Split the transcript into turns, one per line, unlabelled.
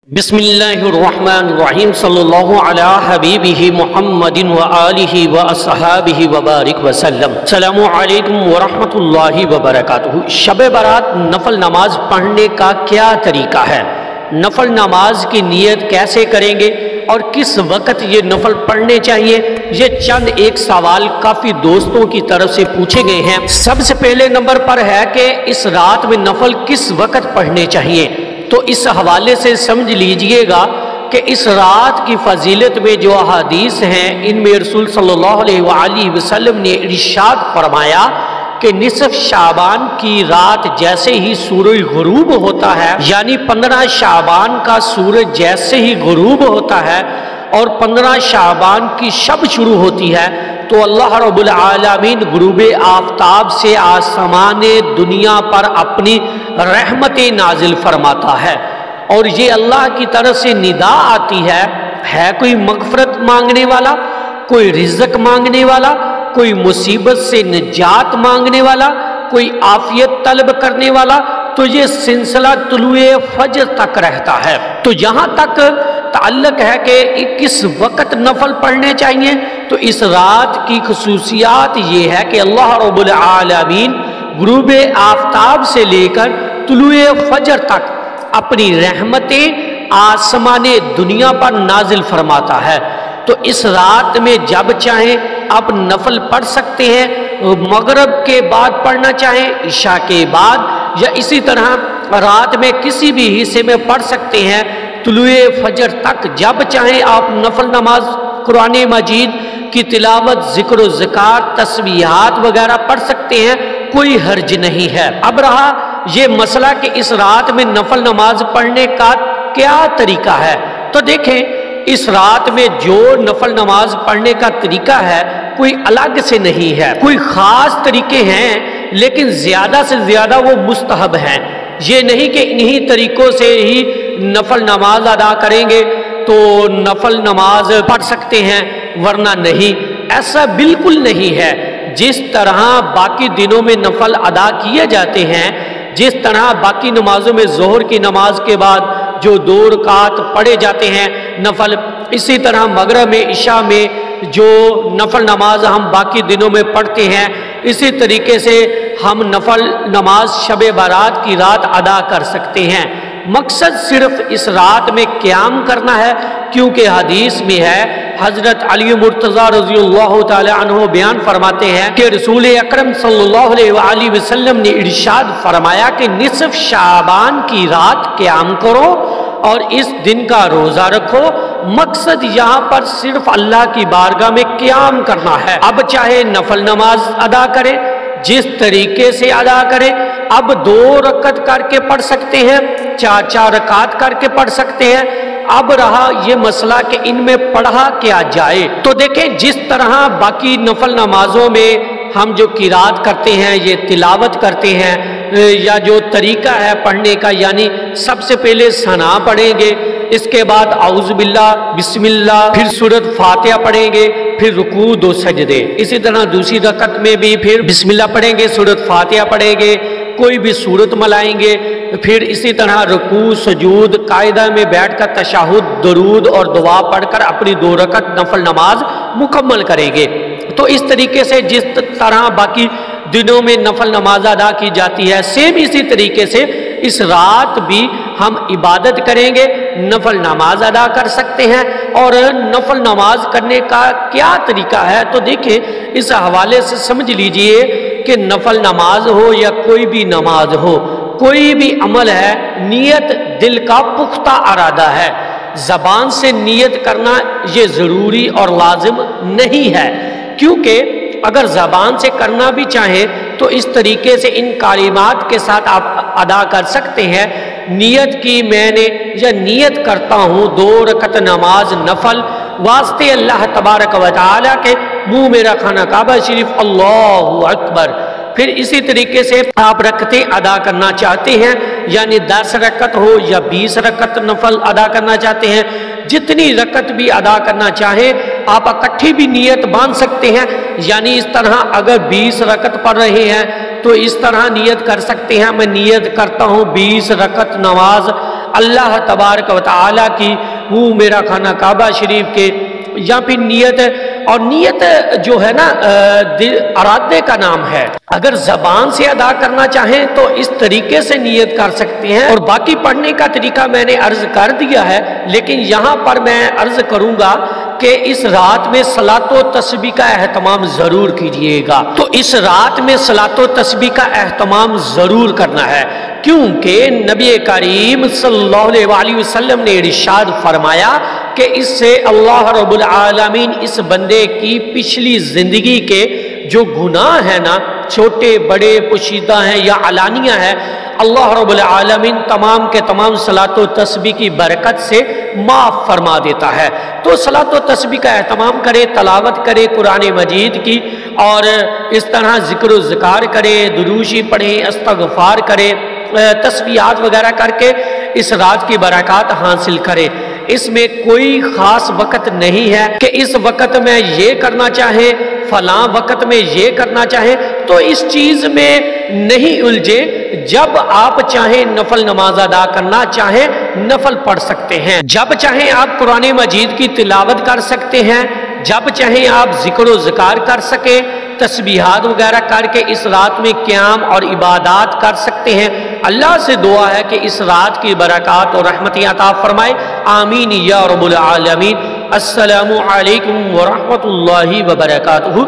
बिस्मिल्लाहिर्रहमानिर्रहीम सल्लल्लाहु अला हबीबिही मुहम्मदिन व आलिही व अस्हाबिही व बारिक वसल्लम। अस्सलामु अलैकुम व रहमतुल्लाहि व बरकातुहू। शब बारात नफल नमाज पढ़ने का क्या तरीका है, नफल नमाज की नियत कैसे करेंगे और किस वक्त ये नफल पढ़ने चाहिए, ये चंद एक सवाल काफ़ी दोस्तों की तरफ से पूछे गए हैं। सबसे पहले नंबर पर है कि इस रात में नफल किस वक्त पढ़ने चाहिए। तो इस हवाले से समझ लीजिएगा कि इस रात की फजीलत में जो अहादीस हैं, इनमें रसूल सल्लल्लाहु अलैहि वसल्लम ने इरशाद फरमाया कि निसफ शाबान की रात जैसे ही सूरज गुरूब होता है, यानी 15 शाबान का सूरज जैसे ही गुरूब होता है और 15 शाबान की शब शुरू होती है, तो अल्लाह रब्बुल आलमीन गुरूब आफ्ताब से आसमान दुनिया पर अपनी रहमतें नाजिल फरमाता है। और ये अल्लाह की तरफ से निदा आती है कोई मगफरत मांगने वाला, कोई रिज़्क मांगने वाला, कोई मुसीबत से निजात मांगने वाला, कोई आफियत तलब करने वाला, तो ये सिलसिला तुलुए फजर तक रहता है। तो यहाँ तक ताल्लुक है कि किस वक्त नफल पढ़ने चाहिए, तो इस रात की खुसूसियात ये है कि अल्लाह रब्बुल आलमीन गुरूब आफ्ताब से लेकर तुलुए फजर तक अपनी रहमतें आसमान दुनिया पर नाजिल फरमाता है। तो इस रात में जब चाहें आप नफल पढ़ सकते हैं, मगरिब के बाद पढ़ना चाहें, इशा के बाद, या इसी तरह रात में किसी भी हिस्से में पढ़ सकते हैं। तुलुए फजर तक जब चाहें आप नफल नमाज, कुरान मजीद की तिलावत, ज़िक्र व ज़िकार, तस्बीहात वगैरह पढ़ सकते हैं, कोई हर्ज नहीं है। अब रहा ये मसला कि इस रात में नफल नमाज पढ़ने का क्या तरीका है, तो देखें इस रात में जो नफल नमाज पढ़ने का तरीका है कोई अलग से नहीं है, कोई ख़ास तरीके हैं, लेकिन ज़्यादा से ज़्यादा वो मुस्तहब हैं। ये नहीं कि इन्हीं तरीक़ों से ही नफल नमाज अदा करेंगे तो नफल नमाज पढ़ सकते हैं, वरना नहीं, ऐसा बिल्कुल नहीं है। जिस तरह बाकी दिनों में नफल अदा किए जाते हैं, जिस तरह बाकी नमाजों में ज़ोहर की नमाज के बाद जो 2 रकात पढ़े जाते हैं नफल, इसी तरह मगरिब में, इशा में जो नफल नमाज हम बाकी दिनों में पढ़ते हैं, इसी तरीके से हम नफल नमाज शब बारात की रात अदा कर सकते हैं। मकसद सिर्फ इस रात में क़याम करना है, क्योंकि हदीस में है, हज़रत अली मुर्तज़ा रज़ियल्लाहु ताला अन्हु बयान फरमाते हैं कि रसूल अकरम सल्लल्लाहु अलैहि वसल्लम ने इरशाद फरमाया कि निसफ शाबान की रात क़याम करो और इस दिन का रोज़ा रखो। मकसद यहाँ पर सिर्फ अल्लाह की बारगाह में क़याम करना है। अब चाहे नफल नमाज अदा करें, जिस तरीके से अदा करें, अब 2 रकत करके पढ़ सकते हैं, 4 रकात करके पढ़ सकते हैं। अब रहा ये मसला कि इनमें पढ़ा क्या जाए, तो देखें जिस तरह बाकी नफल नमाजों में हम जो किरात करते हैं, ये तिलावत करते हैं, या जो तरीका है पढ़ने का, यानी सबसे पहले सना पढ़ेंगे, इसके बाद औज़ु बिल्लाह, बिस्मिल्लाह, फिर सूरत फातिहा पढ़ेंगे, फिर रुकू 2 सजदे। इसी तरह दूसरी रकत में भी फिर बिस्मिल्लाह पढ़ेंगे, सूरत फातिहा पढ़ेंगे, कोई भी सूरत मिलाएंगे, फिर इसी तरह रुकू, सुजूद, कायदा में बैठकर तशहुद, दुरूद और दुआ पढ़कर अपनी 2 रकत नफल नमाज मुकम्मल करेंगे। तो इस तरीके से जिस तरह बाकी दिनों में नफल नमाज अदा की जाती है, सेम इसी तरीके से इस रात भी हम इबादत करेंगे, नफल नमाज अदा कर सकते हैं। और नफल नमाज करने का क्या तरीका है, तो देखिए इस हवाले से समझ लीजिए कि नफल नमाज हो या कोई भी नमाज हो, कोई भी अमल है, नियत दिल का पुख्ता इरादा है। ज़बान से नियत करना ये ज़रूरी और लाजिम नहीं है, क्योंकि अगर ज़बान से करना भी चाहें तो इस तरीके से इन कालिमात के साथ आप अदा कर सकते हैं। नियत की मैंने, या नियत करता हूँ 2 रकत नमाज नफल वास्ते अल्लाह तबारक व तआला के, मुँह में रखाना काबा शरीफ, अल्लाहु अकबर। फिर इसी तरीके से आप रकतें अदा करना चाहते हैं, यानी 10 रकत हो या 20 रकत नफल अदा करना चाहते हैं, जितनी रकत भी अदा करना चाहें आप इकट्ठी भी नियत बांध सकते हैं। यानी इस तरह अगर 20 रकत पढ़ रहे हैं तो इस तरह नियत कर सकते हैं, मैं नियत करता हूँ 20 रकत नमाज اللہ تبارک و تعالیٰ کی میرا خانہ کعبہ شریف کے، یا پھر نیت، اور نیت جو ہے نا ارادے کا نام ہے۔ اگر زبان سے ادا کرنا چاہیں تو اس طریقے سے نیت کر سکتے ہیں، اور باقی پڑھنے کا طریقہ میں نے عرض کر دیا ہے، لیکن یہاں پر میں عرض کروں گا کہ اس رات میں صلاۃ و تسبیح کا اہتمام ضرور کیجئے گا۔ تو اس رات میں صلاۃ و تسبیح کا اہتمام ضرور کرنا ہے، کیونکہ نبی کریم صلی اللہ علیہ وسلم نے ارشاد فرمایا کہ اس سے اللہ رب العالمین اس بندے کی پچھلی زندگی کے جو گناہ ہیں نا، چھوٹے بڑے پوشیدہ ہیں یا علانیہ ہے، اللہ رب العالمین تمام کے تمام صلاۃ و تسبیح کی برکت سے معاف فرما دیتا ہے۔ تو صلاۃ و تسبیح کا اہتمام کرے، تلاوت کرے قرآن مجید کی، اور اس طرح ذکر و ذکار کرے، دروشی پڑھے، استغفار کرے، تسبیحات وغیرہ کر کے اس رات کی برکات حاصل کرے۔ اس میں کوئی خاص وقت نہیں ہے کہ اس وقت میں یہ کرنا چاہیں، فلاں وقت میں یہ کرنا چاہیں، تو اس چیز میں نہیں الجھے۔ جب آپ چاہیں نفل نماز ادا کرنا چاہیں نفل پڑھ سکتے ہیں، جب چاہیں آپ قرآن مجید کی تلاوت کر سکتے ہیں، جب چاہیں آپ ذکر و ذکار کر سکیں، تسبیحات وغیرہ کر کے اس رات میں قیام اور عبادات کر سکتے ہیں۔ اللہ سے دعا ہے کہ اس رات کی برکات اور رحمتیں عطا فرمائے، آمین یا رب العالمین۔ السلام علیکم ورحمۃ اللہ وبرکاتہ۔